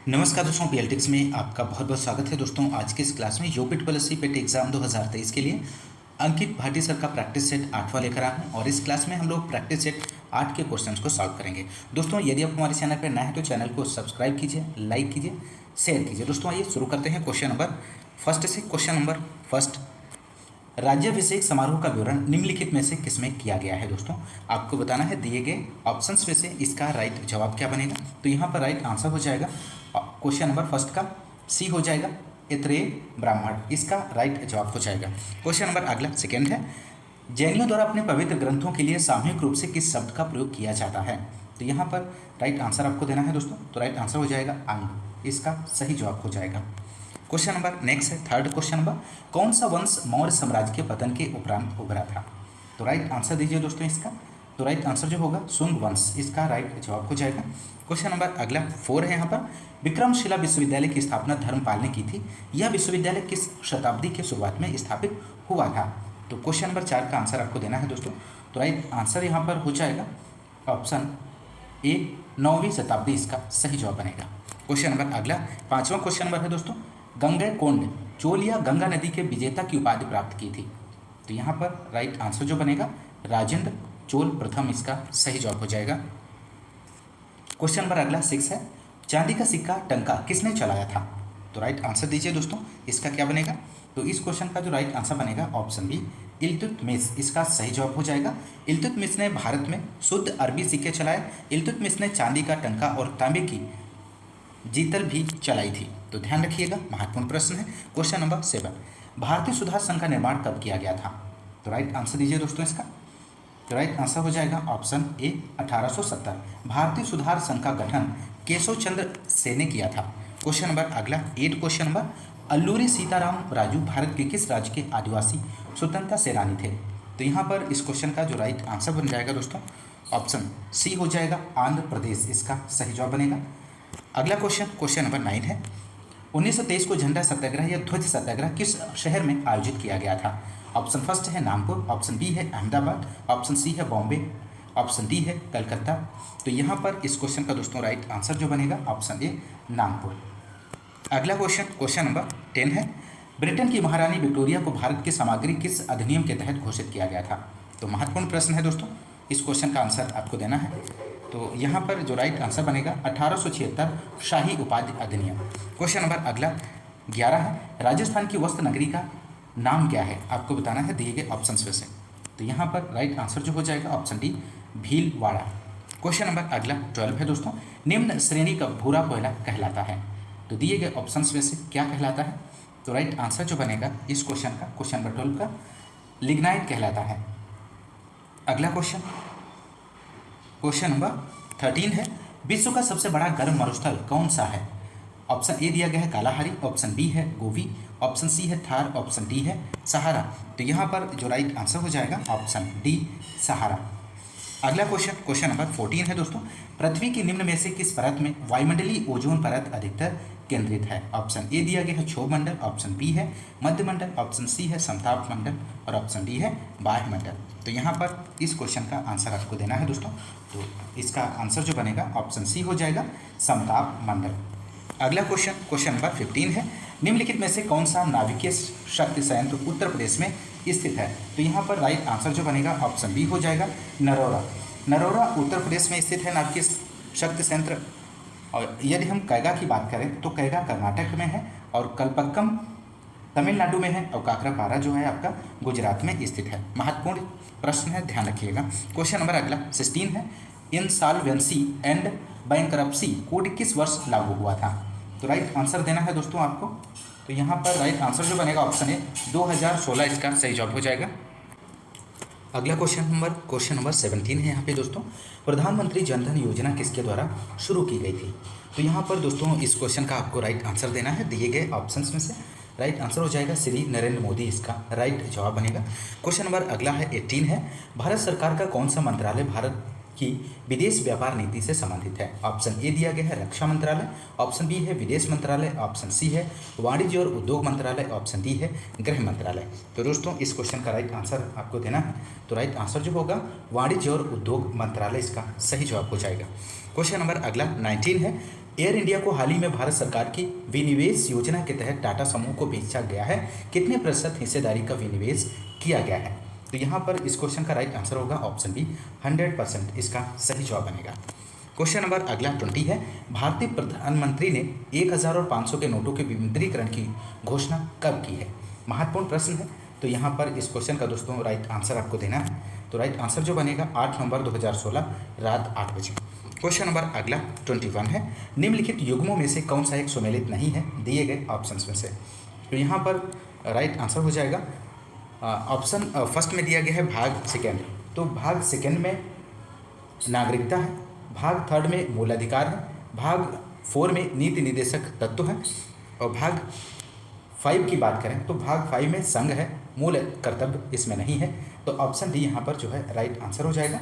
नमस्कार दोस्तों, पीएलटिक्स में आपका बहुत बहुत स्वागत है। दोस्तों आज के इस क्लास में यूपिट प्लस सी पेट एग्जाम 2023 के लिए अंकित भाटी सर का प्रैक्टिस सेट 8वां लेकर आया हूं और इस क्लास में हम लोग प्रैक्टिस सेट 8 के क्वेश्चंस को सॉल्व करेंगे। दोस्तों यदि आप हमारे चैनल पर नए हैं तो चैनल को सब्सक्राइब कीजिए, लाइक कीजिए, शेयर कीजिए। दोस्तों आइए शुरू करते हैं क्वेश्चन नंबर फर्स्ट से। क्वेश्चन नंबर फर्स्ट, राज्याभिषेक समारोह का विवरण निम्नलिखित में से किसमें किया गया है। दोस्तों आपको बताना है दिए गए ऑप्शंस में से इसका राइट जवाब क्या बनेगा। तो यहाँ पर राइट आंसर हो जाएगा क्वेश्चन नंबर फर्स्ट का सी हो जाएगा, इत्रेय ब्राह्मण, इसका राइट जवाब हो जाएगा। क्वेश्चन नंबर अगला सेकेंड है, जैनियों द्वारा अपने पवित्र ग्रंथों के लिए सामूहिक रूप से किस शब्द का प्रयोग किया जाता है। तो यहाँ पर राइट आंसर आपको देना है दोस्तों। तो राइट आंसर हो जाएगा अंग, इसका सही जवाब हो जाएगा। क्वेश्चन नंबर नेक्स्ट है थर्ड क्वेश्चन नंबर, कौन सा वंश मौर्य साम्राज्य के पतन के उपरांत उभरा था। तो राइट आंसर दीजिए दोस्तों इसका। तो राइट आंसर जो होगा शुंग वंश, इसका राइट जवाब हो जाएगा। क्वेश्चन नंबर अगला 4 है यहाँ पर, विक्रमशिला विश्वविद्यालय की स्थापना धर्मपाल ने की थी। यह विश्वविद्यालय किस शताब्दी के शुरुआत में स्थापित हुआ था। तो क्वेश्चन नंबर 4 का आंसर आपको देना है दोस्तों। तो राइट आंसर यहाँ पर हो जाएगा ऑप्शन ए, 9वीं शताब्दी, इसका सही जवाब बनेगा। क्वेश्चन नंबर अगला 5वां क्वेश्चन नंबर है दोस्तों, गंगैकोंड चोल या गंगा नदी के विजेता की उपाधि प्राप्त की थी। तो यहाँ पर राइट आंसर जो बनेगा राजेंद्र चोल प्रथम, इसका सही जवाब हो जाएगा। क्वेश्चन नंबर अगला 6 है, चांदी का सिक्का टंका किसने चलाया था। तो राइट आंसर दीजिए दोस्तों, इसका क्या बनेगा। तो इस क्वेश्चन का जो राइट आंसर बनेगा ऑप्शन बी, इल्तुतमिश, इसका सही जवाब हो जाएगा। इल्तुतमिश ने भारत में शुद्ध अरबी सिक्के चलाए। इल्तुतमिश ने चांदी का टंका और तांबे की जीतल भी चलाई थी। तो ध्यान रखिएगा, महत्वपूर्ण प्रश्न है। क्वेश्चन नंबर 7, भारतीय सुधार संघ का निर्माण कब किया गया था। तो राइट आंसर दीजिए दोस्तों इसका। तो राइट आंसर हो जाएगा ऑप्शन ए, 1870। भारतीय सुधार संघ का गठन केशव चंद्र सेन ने किया था। क्वेश्चन नंबर अगला 8 क्वेश्चन नंबर, अल्लूरी सीताराम राजू भारत के किस राज्य के आदिवासी स्वतंत्रता सेनानी थे। तो यहाँ पर इस क्वेश्चन का जो राइट आंसर बन जाएगा दोस्तों ऑप्शन सी हो जाएगा, आंध्र प्रदेश, इसका सही जवाब बनेगा। अगला क्वेश्चन, क्वेश्चन नंबर 9 है, 1923 को झंडा सत्याग्रह या ध्वज सत्याग्रह किस शहर में आयोजित किया गया था। ऑप्शन फर्स्ट है नागपुर, ऑप्शन बी है अहमदाबाद, ऑप्शन सी है बॉम्बे, ऑप्शन डी है कलकत्ता। तो यहाँ पर इस क्वेश्चन का दोस्तों राइट आंसर जो बनेगा ऑप्शन ए, नागपुर। अगला क्वेश्चन, क्वेश्चन नंबर 10 है, ब्रिटेन की महारानी विक्टोरिया को भारत की सामग्री किस अधिनियम के तहत घोषित किया गया था। तो महत्वपूर्ण प्रश्न है दोस्तों, इस क्वेश्चन का आंसर आपको देना है। तो यहाँ पर जो राइट आंसर बनेगा 1876 शाही उपाधि अधिनियम। क्वेश्चन नंबर अगला 11 है, राजस्थान की वस्त्र नगरी का नाम क्या है। आपको बताना है दिए गए ऑप्शन में से। तो यहाँ पर राइट आंसर जो हो जाएगा option D, Bhilwara. Question number अगला 12 है दोस्तों, निम्न श्रेणी का भूरा कोयला कहलाता है। तो दिए गए ऑप्शन में से क्या कहलाता है। तो राइट आंसर जो बनेगा इस क्वेश्चन का, क्वेश्चन नंबर 12 का, लिग्नाइट कहलाता है। अगला क्वेश्चन, क्वेश्चन नंबर 13 है, विश्व का सबसे बड़ा गर्म मरुस्थल कौन सा है। ऑप्शन ए दिया गया है कालाहारी, ऑप्शन बी है गोवी, ऑप्शन सी है थार, ऑप्शन डी है सहारा। तो यहाँ पर जो राइट आंसर हो जाएगा ऑप्शन डी, सहारा। अगला क्वेश्चन, क्वेश्चन नंबर 14 है दोस्तों, पृथ्वी की निम्न में से किस परत में वायुमंडलीय ओजोन परत अधिकतर केंद्रित है। ऑप्शन ए दिया गया है क्षोभ मंडल, ऑप्शन बी है मध्य मंडल, ऑप्शन सी है समताप मंडल और ऑप्शन डी है बाह्य मंडल। तो यहाँ पर इस क्वेश्चन का आंसर आपको देना है दोस्तों। तो इसका आंसर जो बनेगा ऑप्शन सी हो जाएगा, समताप मंडल। अगला क्वेश्चन, क्वेश्चन नंबर 15 है, निम्नलिखित में से कौन सा नाभिकीय शक्ति संयंत्र उत्तर प्रदेश में स्थित है। तो यहाँ पर राइट आंसर जो बनेगा ऑप्शन बी हो जाएगा, नरोरा। नरोरा उत्तर प्रदेश में स्थित है नाभिकीय शक्ति संयंत्र। और यदि हम कैगा की बात करें तो कैगा कर्नाटक में है और कलपक्कम तमिलनाडु में है और काकरापारा जो है आपका गुजरात में स्थित है। महत्वपूर्ण प्रश्न है, ध्यान रखिएगा। क्वेश्चन नंबर अगला 16 है, इंसॉल्वेंसी एंड बैंकरप्सी कोड किस वर्ष लागू हुआ था। तो राइट आंसर देना है दोस्तों आपको। तो यहाँ पर राइट आंसर जो बनेगा ऑप्शन ए, 2016, इसका सही जवाब हो जाएगा। अगला क्वेश्चन नंबर 17 है यहाँ पे दोस्तों, प्रधानमंत्री जनधन योजना किसके द्वारा शुरू की गई थी। तो यहाँ पर दोस्तों इस क्वेश्चन का आपको राइट आंसर देना है दिए गए ऑप्शंस में से। राइट आंसर हो जाएगा श्री नरेंद्र मोदी, इसका राइट जवाब बनेगा। क्वेश्चन नंबर अगला है 18 है, भारत सरकार का कौन सा मंत्रालय भारत की विदेश व्यापार नीति से संबंधित है। ऑप्शन ए दिया गया है रक्षा मंत्रालय, ऑप्शन बी है विदेश मंत्रालय, ऑप्शन सी है वाणिज्य और उद्योग मंत्रालय, ऑप्शन डी है गृह मंत्रालय। तो दोस्तों इस क्वेश्चन का राइट आंसर आपको देना है। तो राइट आंसर जो होगा वाणिज्य और उद्योग मंत्रालय, इसका सही जवाब हो जाएगा। क्वेश्चन नंबर अगला 19 है, एयर इंडिया को हाल ही में भारत सरकार की विनिवेश योजना के तहत टाटा समूह को बेचा गया है, कितने प्रतिशत हिस्सेदारी का विनिवेश किया गया है? तो यहाँ पर इस क्वेश्चन का राइट आंसर होगा ऑप्शन बी 100%, इसका सही जवाब बनेगा। क्वेश्चन नंबर अगला 20 है, भारतीय प्रधानमंत्री ने 1000 और 500 के नोटों के विमुद्रीकरण की घोषणा कब की है? महत्वपूर्ण प्रश्न है। तो यहाँ पर इस क्वेश्चन का दोस्तों राइट आंसर आपको देना है। तो राइट आंसर जो बनेगा 8 नवंबर 2016 रात 8 बजे। क्वेश्चन नंबर अगला 21 है, निम्नलिखित युग्मों में से कौन सा एक सुमेलित नहीं है दिए गए ऑप्शंस में से? तो यहाँ पर राइट आंसर हो जाएगा ऑप्शन फर्स्ट में दिया गया है भाग सेकेंड। तो भाग सेकेंड में नागरिकता है, भाग थर्ड में मूल अधिकार है, भाग 4 में नीति निर्देशक तत्व है, और भाग 5 की बात करें तो भाग 5 में संघ है, मूल कर्तव्य इसमें नहीं है। तो ऑप्शन डी यहाँ पर जो है राइट आंसर हो जाएगा।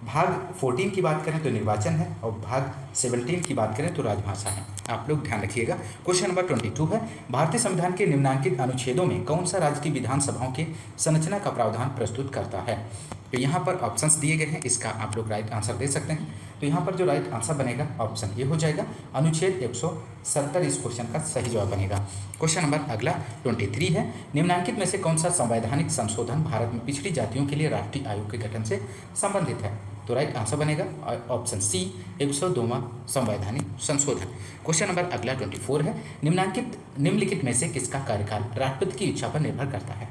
भाग 14 की बात करें तो निर्वाचन है, और भाग 17 की बात करें तो राजभाषा है। आप लोग ध्यान रखिएगा। क्वेश्चन नंबर 22 है, भारतीय संविधान के निम्नांकित अनुच्छेदों में कौन सा राज्य की विधानसभाओं के संरचना का प्रावधान प्रस्तुत करता है? तो यहाँ पर ऑप्शंस दिए गए हैं, इसका आप लोग राइट आंसर दे सकते हैं। तो यहाँ पर जो राइट आंसर बनेगा ऑप्शन ये हो जाएगा, अनुच्छेद 170 इस क्वेश्चन का सही जवाब बनेगा। क्वेश्चन नंबर अगला 23 है, निम्नांकित में से कौन सा संवैधानिक संशोधन भारत में पिछड़ी जातियों के लिए राष्ट्रीय आयोग के गठन से संबंधित है? तो राइट आंसर बनेगा ऑप्शन सी 102वां संवैधानिक संशोधन। क्वेश्चन नंबर अगला 24 है, निम्नलिखित में से किसका कार्यकाल राष्ट्रपति की इच्छा पर निर्भर करता है?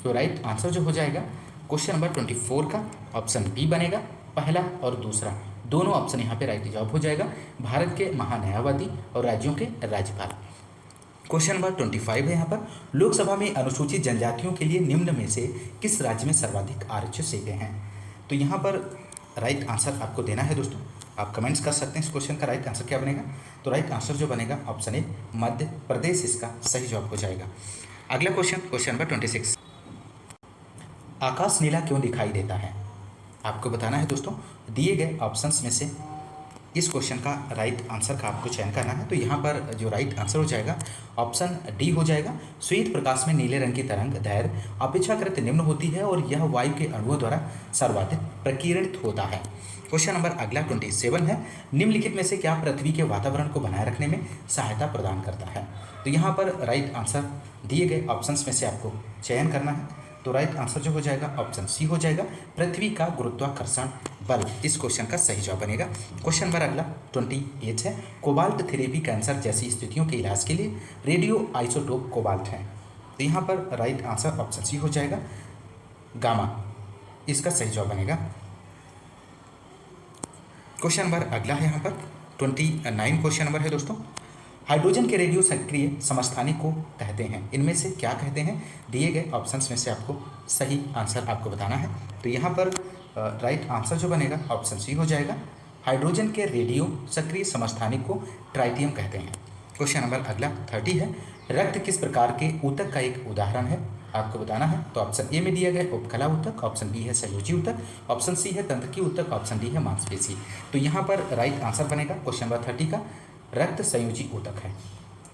तो राइट आंसर जो हो जाएगा क्वेश्चन नंबर 24 का ऑप्शन बी बनेगा, पहला और दूसरा दोनों ऑप्शन यहाँ पे राइट जवाब हो जाएगा, भारत के महान्यायवादी और राज्यों के राज्यपाल। क्वेश्चन नंबर 25 है यहाँ पर, लोकसभा में अनुसूचित जनजातियों के लिए निम्न में से किस राज्य में सर्वाधिक आरक्षित सीटें हैं? तो यहाँ पर राइट आंसर आपको देना है दोस्तों, आप कमेंट्स कर सकते हैं इस क्वेश्चन का राइट आंसर क्या बनेगा। तो राइट आंसर जो बनेगा ऑप्शन ए मध्य प्रदेश इसका सही जवाब हो जाएगा। अगला क्वेश्चन नंबर 26, आकाश नीला क्यों दिखाई देता है? आपको बताना है दोस्तों, दिए गए ऑप्शंस में से इस क्वेश्चन का राइट आंसर का आपको चयन करना है। तो यहाँ पर जो राइट आंसर हो जाएगा ऑप्शन डी हो जाएगा, श्वेत प्रकाश में नीले रंग की तरंग दैर्घ्य अपेक्षाकृत निम्न होती है और यह वायु के अणुओं द्वारा सर्वाधिक प्रकीर्णित होता है। क्वेश्चन नंबर अगला 27 है, निम्नलिखित में से क्या पृथ्वी के वातावरण को बनाए रखने में सहायता प्रदान करता है? तो यहाँ पर राइट आंसर दिए गए ऑप्शंस में से आपको चयन करना है। तो राइट आंसर जो हो जाएगा ऑप्शन सी हो जाएगा, पृथ्वी का गुरुत्वाकर्षण बल इस क्वेश्चन का सही जवाब बनेगा। क्वेश्चन नंबर अगला 28 है, कोबाल्ट थेरेपी कैंसर जैसी स्थितियों के इलाज के लिए रेडियो आइसोटोप कोबाल्ट है। तो यहाँ पर राइट आंसर ऑप्शन सी हो जाएगा, गामा इसका सही जवाब बनेगा। क्वेश्चन नंबर अगला है यहाँ पर 29 क्वेश्चन नंबर है दोस्तों, हाइड्रोजन के रेडियो सक्रिय समस्थानिक को कहते हैं, इनमें से क्या कहते हैं? दिए गए ऑप्शंस में से आपको सही आंसर आपको बताना है। तो यहाँ पर राइट आंसर जो बनेगा ऑप्शन सी हो जाएगा, हाइड्रोजन के रेडियो सक्रिय समस्थानिक को ट्राइटियम कहते हैं। क्वेश्चन नंबर अगला 30 है, रक्त किस प्रकार के ऊतक का एक उदाहरण है? आपको बताना है। तो ऑप्शन ए में दिया गया उपकला ऊतक, ऑप्शन बी है संयोजी ऊतक, ऑप्शन सी है तंत्रिकी ऊतक, ऑप्शन डी है मांसपेशी। तो यहाँ पर राइट आंसर बनेगा क्वेश्चन नंबर 30 का रक्त संयोजी ऊतक है।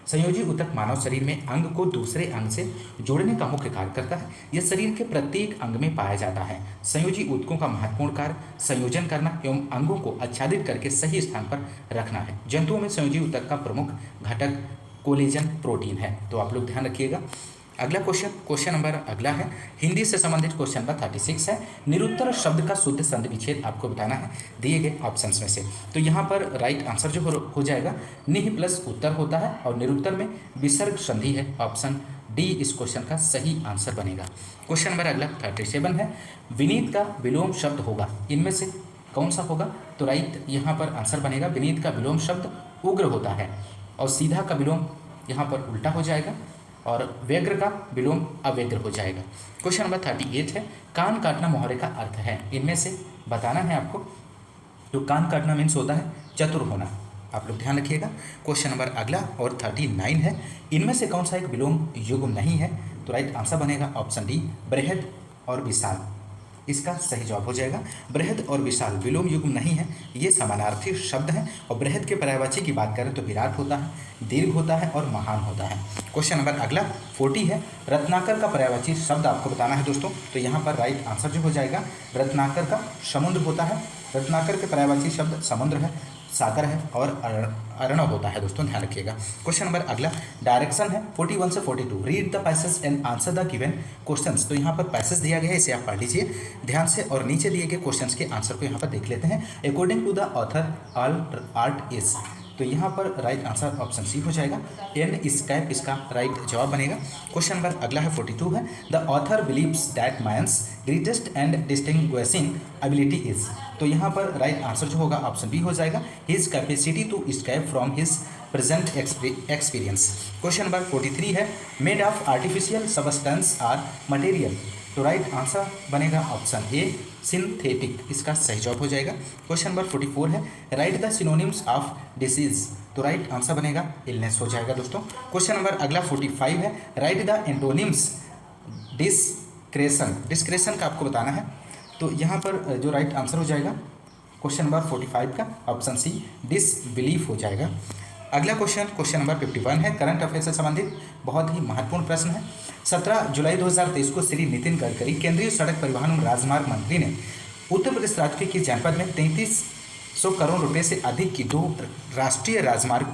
संयोजी ऊतक मानव शरीर में अंग को दूसरे अंग से जोड़ने का मुख्य कार्य करता है। यह शरीर के प्रत्येक अंग में पाया जाता है। संयोजी ऊतकों का महत्वपूर्ण कार्य संयोजन करना एवं अंगों को आच्छादित करके सही स्थान पर रखना है। जंतुओं में संयोजी ऊतक का प्रमुख घटक कोलेजन प्रोटीन है। तो आप लोग ध्यान रखिएगा। अगला क्वेश्चन नंबर अगला है, हिंदी से संबंधित क्वेश्चन नंबर 36 है, निरुत्तर शब्द का शुद्ध संधि विच्छेद आपको बताना है दिए गए ऑप्शंस में से। तो यहाँ पर राइट आंसर जो हो जाएगा निह प्लस उत्तर होता है और निरुत्तर में विसर्ग संधि है, ऑप्शन डी इस क्वेश्चन का सही आंसर बनेगा। क्वेश्चन नंबर अगला 37 है, विनीत का विलोम शब्द होगा, इनमें से कौन सा होगा? तो राइट यहाँ पर आंसर बनेगा, विनीत का विलोम शब्द उग्र होता है और सीधा का विलोम यहाँ पर उल्टा हो जाएगा और व्यग्र का विलोम अव्यग्र हो जाएगा। क्वेश्चन नंबर 38 है, कान काटना मुहावरे का अर्थ है, इनमें से बताना है आपको। तो कान काटना मीन्स होता है चतुर होना, आप लोग ध्यान रखिएगा। क्वेश्चन नंबर अगला और 39 है, इनमें से कौन सा एक विलोम युग्म नहीं है? तो राइट आंसर बनेगा ऑप्शन डी बृहद और विशाल, इसका सही जवाब हो जाएगा। बृहद और विशाल विलोम युग्म नहीं है, ये समानार्थी शब्द हैं और बृहद के पर्यायवाची की बात करें तो विराट होता है, दीर्घ होता है और महान होता है। क्वेश्चन नंबर अगला 40 है, रत्नाकर का पर्यायवाची शब्द आपको बताना है दोस्तों। तो यहाँ पर राइट आंसर जो हो जाएगा रत्नाकर का समुद्र होता है, रत्नाकर के पर्यायवाची शब्द समुद्र है सागर है और अर्णव होता है दोस्तों, ध्यान रखिएगा। क्वेश्चन नंबर अगला डायरेक्शन है 41 से 42, read the passage and answer the given questions. तो यहाँ पर पैसेज दिया गया है, इसे आप पढ़ लीजिए ध्यान से और नीचे दिए गए क्वेश्चंस के आंसर को यहाँ पर देख लेते हैं। According to the author all art is, तो यहाँ पर राइट आंसर ऑप्शन सी हो जाएगा। एन स्कैप इसका राइट जवाब बनेगा। क्वेश्चन नंबर अगला है 42 है, the author believes that man's greatest and distinguishing ability is, तो यहाँ पर राइट आंसर जो होगा ऑप्शन बी हो जाएगा, his capacity to escape from his present experience. Question number 43 है, made of artificial substance or material, तो राइट आंसर बनेगा ऑप्शन ए सिंथेटिक, इसका सही जवाब हो जाएगा। क्वेश्चन नंबर 44 है, write the synonyms of disease, तो राइट आंसर बनेगा इलनेस हो जाएगा दोस्तों। क्वेश्चन नंबर अगला 45 है, राइट द एंटोनिम्स डिस्क्रेशन का आपको बताना है, तो यहाँ पर जो राइट आंसर हो जाएगा क्वेश्चन नंबर 45 का ऑप्शन सी डिसबिलीफ हो जाएगा। अगला क्वेश्चन नंबर 51 है, करंट अफेयर से संबंधित बहुत ही महत्वपूर्ण प्रश्न है। 17 जुलाई 2023 को श्री नितिन गडकरी केंद्रीय सड़क परिवहन और राजमार्ग मंत्री ने उत्तर प्रदेश राज्य के जनपद में 3300 करोड़ रुपए से अधिक की 2 राष्ट्रीय राजमार्ग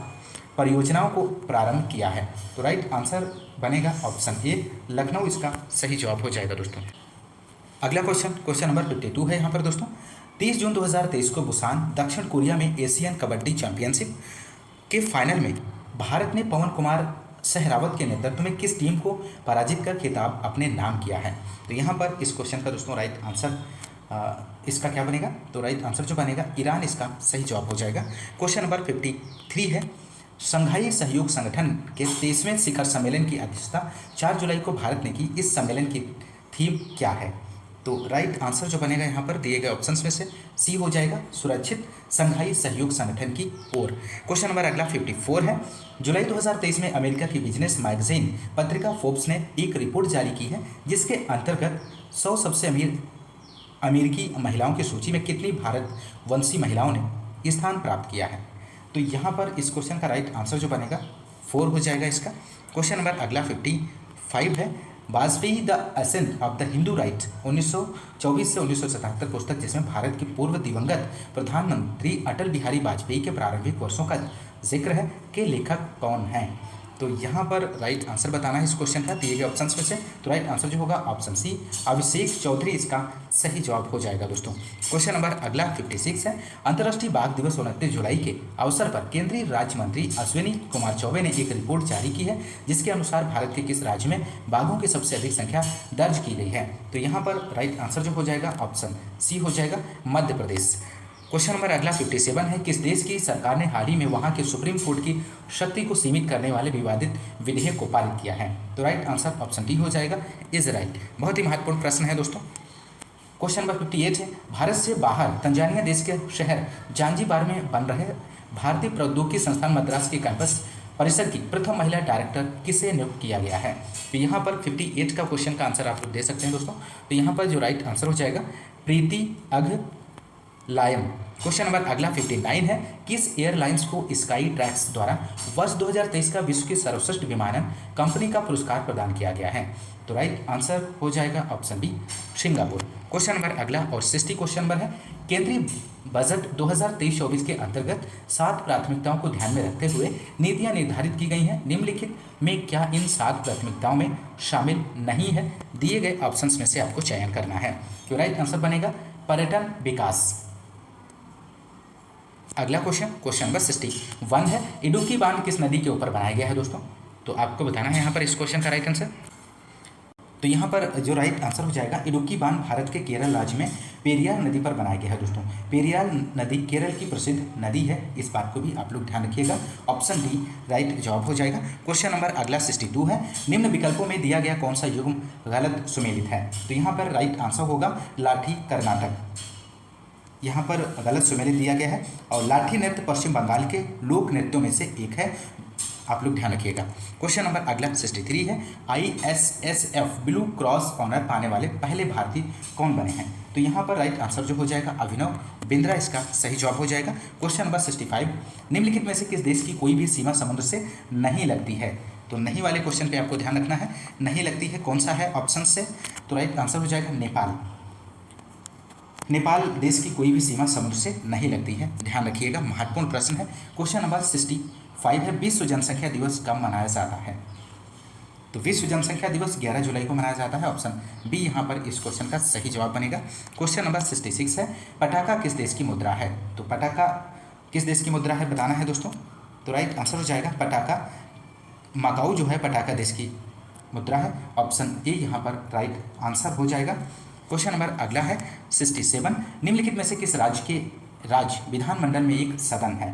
परियोजनाओं को प्रारंभ किया है, तो राइट आंसर बनेगा ऑप्शन ए लखनऊ, इसका सही जवाब हो जाएगा दोस्तों। अगला क्वेश्चन नंबर 52 है यहाँ पर दोस्तों, 30 जून 2023 को बुसान दक्षिण कोरिया में एशियन कबड्डी चैंपियनशिप के फाइनल में भारत ने पवन कुमार सहरावत के नेतृत्व में किस टीम को पराजित कर खिताब अपने नाम किया है, तो यहाँ पर इस क्वेश्चन का दोस्तों राइट आंसर इसका क्या बनेगा, तो राइट आंसर जो बनेगा ईरान, इसका सही जवाब हो जाएगा। क्वेश्चन नंबर 53 है, शंघाई सहयोग संगठन के 23वें शिखर सम्मेलन की अध्यक्षता 4 जुलाई को भारत ने की, इस सम्मेलन की थीम क्या है, तो राइट आंसर जो बनेगा यहाँ पर दिए गए ऑप्शंस में से सी हो जाएगा, सुरक्षित शंघाई सहयोग संगठन की ओर। क्वेश्चन नंबर अगला 54 है, जुलाई 2023 में अमेरिका की बिजनेस मैगजीन पत्रिका फोर्ब्स ने एक रिपोर्ट जारी की है जिसके अंतर्गत 100 सबसे अमीर अमेरिकी महिलाओं की सूची में कितनी भारतवंशी महिलाओं ने स्थान प्राप्त किया है, तो यहाँ पर इस क्वेश्चन का राइट आंसर जो बनेगा 4 हो जाएगा इसका। क्वेश्चन नंबर अगला 55 है, Vajpayee the ascent of the Hindu right 1924 से 1977 पुस्तक, जिसमें भारत के पूर्व दिवंगत प्रधानमंत्री अटल बिहारी वाजपेयी के प्रारंभिक वर्षों का जिक्र है, के लेखक कौन हैं, तो यहाँ पर राइट आंसर बताना है इस क्वेश्चन का दिए गए ऑप्शंस में से, तो राइट आंसर जो होगा ऑप्शन सी अभिषेक चौधरी, इसका सही जवाब हो जाएगा दोस्तों। क्वेश्चन नंबर अगला 56 है, अंतर्राष्ट्रीय बाघ दिवस 29 जुलाई के अवसर पर केंद्रीय राज्य मंत्री अश्विनी कुमार चौबे ने एक रिपोर्ट जारी की है जिसके अनुसार भारत के किस राज्य में बाघों की सबसे अधिक संख्या दर्ज की गई है, तो यहाँ पर राइट आंसर जो हो जाएगा ऑप्शन सी हो जाएगा मध्य प्रदेश। क्वेश्चन नंबर अगला 57 है, किस देश की सरकार ने हाल ही में वहां के सुप्रीम कोर्ट की शक्ति को सीमित करने वाले विवादित विधेयक को पारित किया है, तो राइट आंसर ऑप्शन डी हो जाएगा इजराइल। बहुत ही महत्वपूर्ण प्रश्न है दोस्तों। क्वेश्चन नंबर 58 है, भारत से बाहर तंजानिया देश के शहर जांजीबार में बन रहे भारतीय प्रौद्योगिकी संस्थान मद्रास के कैंपस परिसर की प्रथम महिला डायरेक्टर किसे नियुक्त किया गया है, तो यहाँ पर 58 का क्वेश्चन का आंसर आप लोग दे सकते हैं दोस्तों, तो यहाँ पर जो राइट आंसर हो जाएगा प्रीति अघलायम। क्वेश्चन नंबर अगला 59 है, किस एयरलाइंस को स्काई ट्रैक्स द्वारा वर्ष 2023 का विश्व की सर्वश्रेष्ठ विमानन कंपनी का पुरस्कार प्रदान किया गया है, तो राइट आंसर हो जाएगा option B Singapore. Question number अगला और 60 क्वेश्चन नंबर है, केंद्रीय बजट 2023-24 के अंतर्गत 7 प्राथमिकताओं को ध्यान में रखते हुए नीतियां निर्धारित की गई हैं, निम्नलिखित में क्या इन 7 प्राथमिकताओं में शामिल नहीं है, दिए गए ऑप्शंस में से आपको चयन करना है, तो राइट आंसर बनेगा पर्यटन विकास। अगला क्वेश्चन नंबर 61 है, इडुक्की बांध किस नदी के ऊपर बनाया गया है दोस्तों, तो आपको बताना है यहाँ पर इस क्वेश्चन का राइट आंसर, तो यहाँ पर जो राइट आंसर हो जाएगा इडुक्की बांध भारत के केरल राज्य में पेरियार नदी पर बनाया गया है दोस्तों। पेरियार नदी केरल की प्रसिद्ध नदी है, इस बात को भी आप लोग ध्यान रखिएगा, ऑप्शन डी राइट जवाब हो जाएगा। क्वेश्चन नंबर अगला 62 है, निम्न विकल्पों में दिया गया कौन सा युग्म गलत सुमेलित है, तो यहाँ पर राइट आंसर होगा लाठी कर्नाटक, यहाँ पर गलत सुमेलित दिया गया है, और लाठी नृत्य पश्चिम बंगाल के लोक नृत्यों में से एक है, आप लोग ध्यान रखिएगा। क्वेश्चन नंबर अगला 63 है, ISSF ब्लू क्रॉस ऑनर पाने वाले पहले भारतीय कौन बने हैं, तो यहाँ पर राइट आंसर जो हो जाएगा अभिनव बिंद्रा, इसका सही जवाब हो जाएगा। क्वेश्चन नंबर 65, निम्नलिखित में से किस देश की कोई भी सीमा समुद्र से नहीं लगती है, तो नहीं वाले क्वेश्चन पे आपको ध्यान रखना है, नहीं लगती है कौन सा है ऑप्शन से, तो राइट आंसर हो जाएगा नेपाल। नेपाल देश की कोई भी सीमा समुद्र से नहीं लगती है, ध्यान रखिएगा, महत्वपूर्ण प्रश्न है। क्वेश्चन नंबर 65 है, विश्व जनसंख्या दिवस कब मनाया जाता है? तो विश्व जनसंख्या दिवस 11 जुलाई को मनाया जाता है। ऑप्शन बी यहाँ पर इस क्वेश्चन का सही जवाब बनेगा। क्वेश्चन नंबर 66 है, पटाखा किस देश की मुद्रा है? तो पटाखा किस देश की मुद्रा है बताना है दोस्तों। तो राइट आंसर हो जाएगा पटाखा, मकाऊ जो है पटाखा देश की मुद्रा है। ऑप्शन ए यहाँ पर राइट आंसर हो जाएगा। क्वेश्चन नंबर अगला है 67, निम्नलिखित में से किस राज्य विधानमंडल में एक सदन है?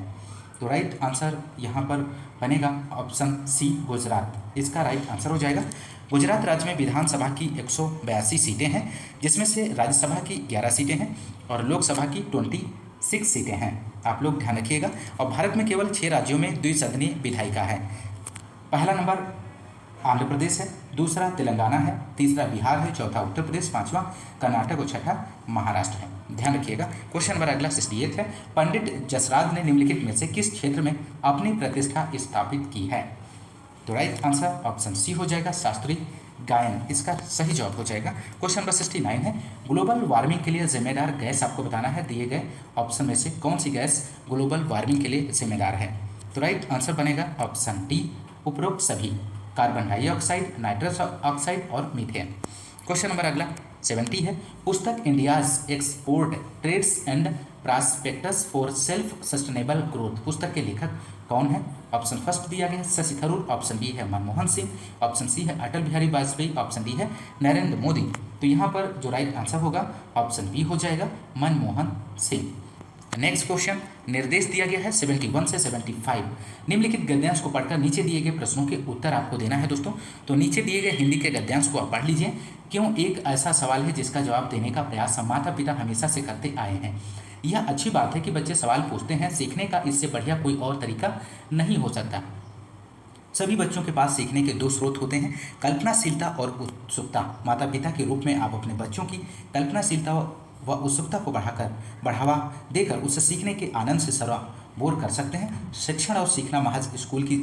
तो राइट आंसर यहाँ पर बनेगा ऑप्शन सी गुजरात, इसका राइट आंसर हो जाएगा। गुजरात राज्य में विधानसभा की 182 सीटें हैं, जिसमें से राज्यसभा की 11 सीटें हैं और लोकसभा की 26 सीटें हैं, आप लोग ध्यान रखिएगा। और भारत में केवल 6 राज्यों में द्विसदनीय विधायिका है। पहला नंबर आंध्र प्रदेश है, दूसरा तेलंगाना है, तीसरा बिहार है, चौथा उत्तर प्रदेश, पांचवा कर्नाटक और छठा महाराष्ट्र है, ध्यान रखिएगा। क्वेश्चन नंबर अगला 68 है, पंडित जसराज ने निम्नलिखित में से किस क्षेत्र में अपनी प्रतिष्ठा स्थापित की है? तो राइट आंसर ऑप्शन सी हो जाएगा, शास्त्रीय गायन, इसका सही जवाब हो जाएगा। क्वेश्चन नंबर 69 है, ग्लोबल वार्मिंग के लिए जिम्मेदार गैस आपको बताना है, दिए गए ऑप्शन में से कौन सी गैस ग्लोबल वार्मिंग के लिए जिम्मेदार है? तो राइट आंसर बनेगा ऑप्शन डी, उपरोक्त सभी, कार्बन डाइऑक्साइड, नाइट्रस ऑक्साइड और मीथेन। क्वेश्चन नंबर अगला 70 है, पुस्तक India's export trades and prospects for self sustainable growth, पुस्तक के लेखक कौन है? ऑप्शन फर्स्ट दिया गया है शशि थरूर, ऑप्शन बी है मनमोहन सिंह, ऑप्शन सी है अटल बिहारी वाजपेयी, ऑप्शन डी है नरेंद्र मोदी। तो यहाँ पर जो राइट आंसर होगा ऑप्शन बी हो जाएगा, मनमोहन सिंह। नेक्स्ट क्वेश्चन निर्देश दिया गया है 71 से 75, निम्नलिखित गद्यांश को पढ़कर नीचे दिए गए प्रश्नों के उत्तर आपको देना है दोस्तों। तो नीचे दिए गए हिंदी के गद्यांश को आप पढ़ लीजिए। क्यों एक ऐसा सवाल है जिसका जवाब देने का प्रयास माता पिता हमेशा से करते आए हैं? यह अच्छी बात है कि बच्चे सवाल पूछते हैं, सीखने का इससे बढ़िया कोई और तरीका नहीं हो सकता। सभी बच्चों के पास सीखने के 2 स्रोत होते हैं, कल्पनाशीलता और उत्सुकता। माता पिता के रूप में आप अपने बच्चों की कल्पनाशीलता व उत्सुकता को बढ़ावा देकर उससे सीखने के आनंद से सराबोर कर सकते हैं। शिक्षण और सीखना महज स्कूल की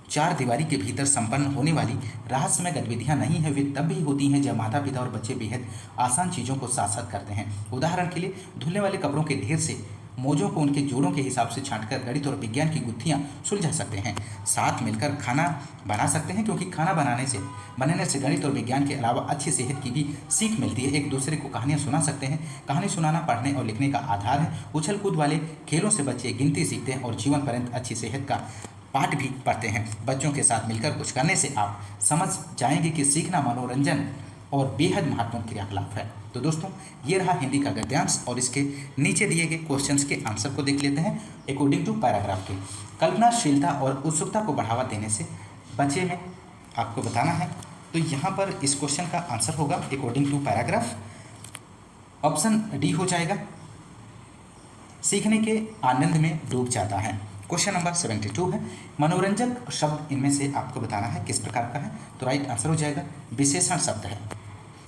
4 दीवारी के भीतर संपन्न होने वाली रहस्यमय गतिविधियां नहीं है, वे तब भी होती हैं जब माता पिता और बच्चे बेहद आसान चीज़ों को साथ साथ करते हैं। उदाहरण के लिए धुलने वाले कपड़ों के ढेर से मौजों को उनके जोड़ों के हिसाब से छांटकर गणित और विज्ञान की गुत्थियां सुलझा सकते हैं। साथ मिलकर खाना बना सकते हैं, क्योंकि खाना बनाने से गणित और विज्ञान के अलावा अच्छी सेहत की भी सीख मिलती है। एक दूसरे को कहानियां सुना सकते हैं, कहानी सुनाना पढ़ने और लिखने का आधार है। उछल कूद वाले खेलों से बच्चे गिनती सीखते हैं और जीवन पर्यंत अच्छी सेहत का पाठ भी पढ़ते हैं। बच्चों के साथ मिलकर कुछ करने से आप समझ जाएंगे कि सीखना मनोरंजन और बेहद महत्वपूर्ण क्रियाकलाप है। तो दोस्तों ये रहा हिंदी का गद्यांश और इसके नीचे दिए गए क्वेश्चंस के आंसर को देख लेते हैं अकॉर्डिंग टू पैराग्राफ के। कल्पनाशीलता और उत्सुकता को बढ़ावा देने से बच्चे में आपको बताना है। तो यहाँ पर इस क्वेश्चन का आंसर होगा according to paragraph, option D हो जाएगा, सीखने के आनंद में डूब जाता है। क्वेश्चन नंबर 72 है, मनोरंजक शब्द इनमें से आपको बताना है किस प्रकार का है? तो राइट आंसर हो जाएगा विशेषण शब्द है।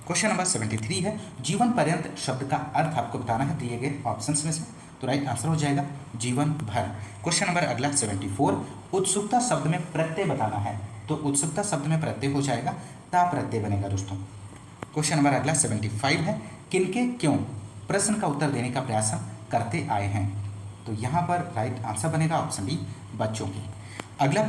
क्वेश्चन नंबर 73 है, जीवन पर्यंत शब्द का अर्थ आपको बताना है दिए गए ऑप्शंस में से। तो राइट आंसर हो जाएगा जीवन भर। क्वेश्चन नंबर अगला 74, उत्सुकता शब्द में प्रत्यय बताना है। तो उत्सुकता शब्द में प्रत्यय हो जाएगा ता प्रत्यय बनेगा दोस्तों। क्वेश्चन नंबर अगला 75 है, किनके क्यों प्रश्न का उत्तर देने का प्रयास हम करते आए हैं। तो यहाँ पर राइट आंसर बनेगा ऑप्शन डी बच्चों की। अगला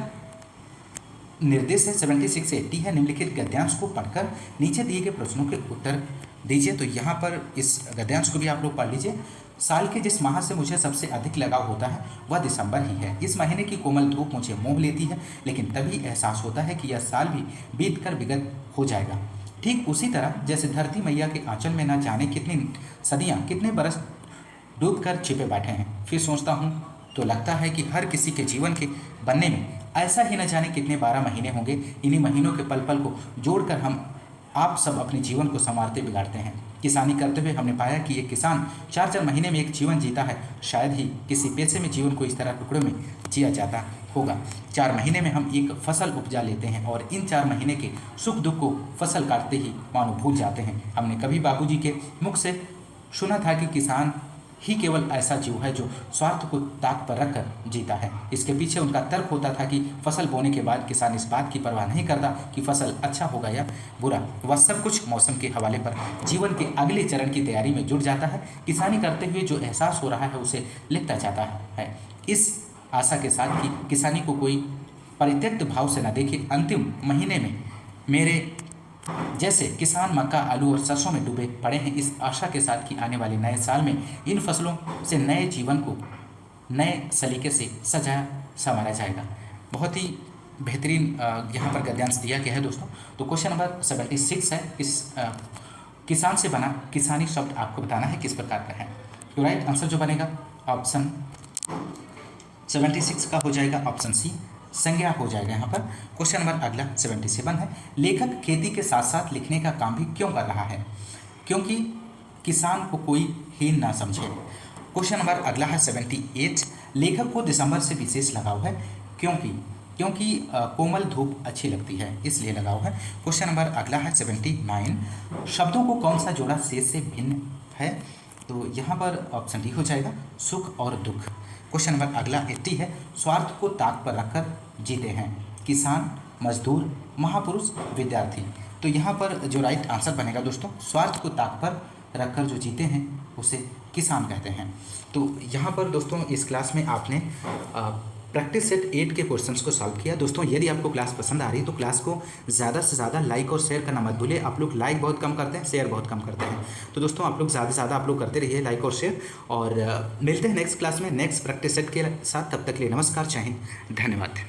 निर्देश है 76 से 80 है, निम्नलिखित गद्यांश को पढ़कर नीचे दिए गए प्रश्नों के उत्तर दीजिए। तो यहाँ पर इस गद्यांश को भी आप लोग पढ़ लीजिए। साल के जिस माह से मुझे सबसे अधिक लगाव होता है वह दिसंबर ही है। इस महीने की कोमल धूप मुझे मोह लेती है, लेकिन तभी एहसास होता है कि यह साल भी बीत कर विगत हो जाएगा। ठीक उसी तरह जैसे धरती मैया के आंचल में न जाने कितनी सदियाँ कितने बरस डूब कर छिपे बैठे हैं, फिर सोचता हूँ तो लगता है कि हर किसी के जीवन के बनने में ऐसा ही न जाने कितने 12 महीने होंगे। इन्हीं महीनों के पल पल को जोड़कर हम आप सब अपने जीवन को संवारते बिगाड़ते हैं। किसानी करते हुए हमने पाया कि एक किसान 4-4 महीने में एक जीवन जीता है। शायद ही किसी पेशे में जीवन को इस तरह टुकड़ों में जिया जाता होगा। 4 महीने में हम एक फसल उपजा लेते हैं और इन 4 महीने के सुख दुख को फसल काटते ही मानो भूल जाते हैं। हमने कभी बाबूजी के मुख से सुना था कि किसान ही केवल ऐसा जीव है जो स्वार्थ को ताक पर रखकर जीता है। इसके पीछे उनका तर्क होता था कि फसल बोने के बाद किसान इस बात की परवाह नहीं करता कि फसल अच्छा होगा या बुरा, वह सब कुछ मौसम के हवाले पर जीवन के अगले चरण की तैयारी में जुट जाता है। किसानी करते हुए जो एहसास हो रहा है उसे लिखता जाता है, इस आशा के साथ कि किसानी को कोई परित्यक्त भाव से न देखे। अंतिम महीने में मेरे जैसे किसान मक्का, आलू और सरसों में डूबे पड़े हैं, इस आशा के साथ कि आने वाले नए साल में इन फसलों से नए जीवन को नए सलीके से सजाया संवारा जाएगा। बहुत ही बेहतरीन यहाँ पर गद्यांश दिया गया है दोस्तों। तो क्वेश्चन नंबर 76 है, किसान से बना किसानी शब्द आपको बताना है किस प्रकार का है। तो राइट आंसर जो बनेगा ऑप्शन 76 का हो जाएगा ऑप्शन सी, संज्ञा हो जाएगा यहाँ पर। क्वेश्चन नंबर अगला 77 है, लेखक खेती के साथ साथ लिखने का काम भी क्यों कर रहा है? क्योंकि किसान को कोई हीन ना समझे। क्वेश्चन नंबर अगला है 78, लेखक को दिसंबर से विशेष लगाव है, क्योंकि कोमल धूप अच्छी लगती है इसलिए लगाव है। क्वेश्चन नंबर अगला है 79, शब्दों को कौन सा जोड़ा शेष से भिन्न है? तो यहाँ पर ऑप्शन डी हो जाएगा, सुख और दुख। क्वेश्चन नंबर अगला 80 है, स्वार्थ को ताक पर रखकर जीते हैं किसान, मजदूर, महापुरुष, विद्यार्थी। तो यहाँ पर जो राइट आंसर बनेगा दोस्तों, स्वार्थ को ताक पर रखकर जो जीते हैं उसे किसान कहते हैं। तो यहाँ पर दोस्तों इस क्लास में आपने प्रैक्टिस सेट 8 के क्वेश्चंस को सॉल्व किया। दोस्तों यदि आपको क्लास पसंद आ रही है तो क्लास को ज़्यादा से ज़्यादा लाइक और शेयर करना मत भूलिए। आप लोग लाइक बहुत कम करते हैं, शेयर बहुत कम करते हैं। तो दोस्तों आप लोग ज़्यादा से ज़्यादा आप लोग करते रहिए लाइक और शेयर, और मिलते हैं नेक्स्ट क्लास में नेक्स्ट प्रैक्टिस सेट के साथ। तब तक के लिए नमस्कार, जय हिंद, धन्यवाद।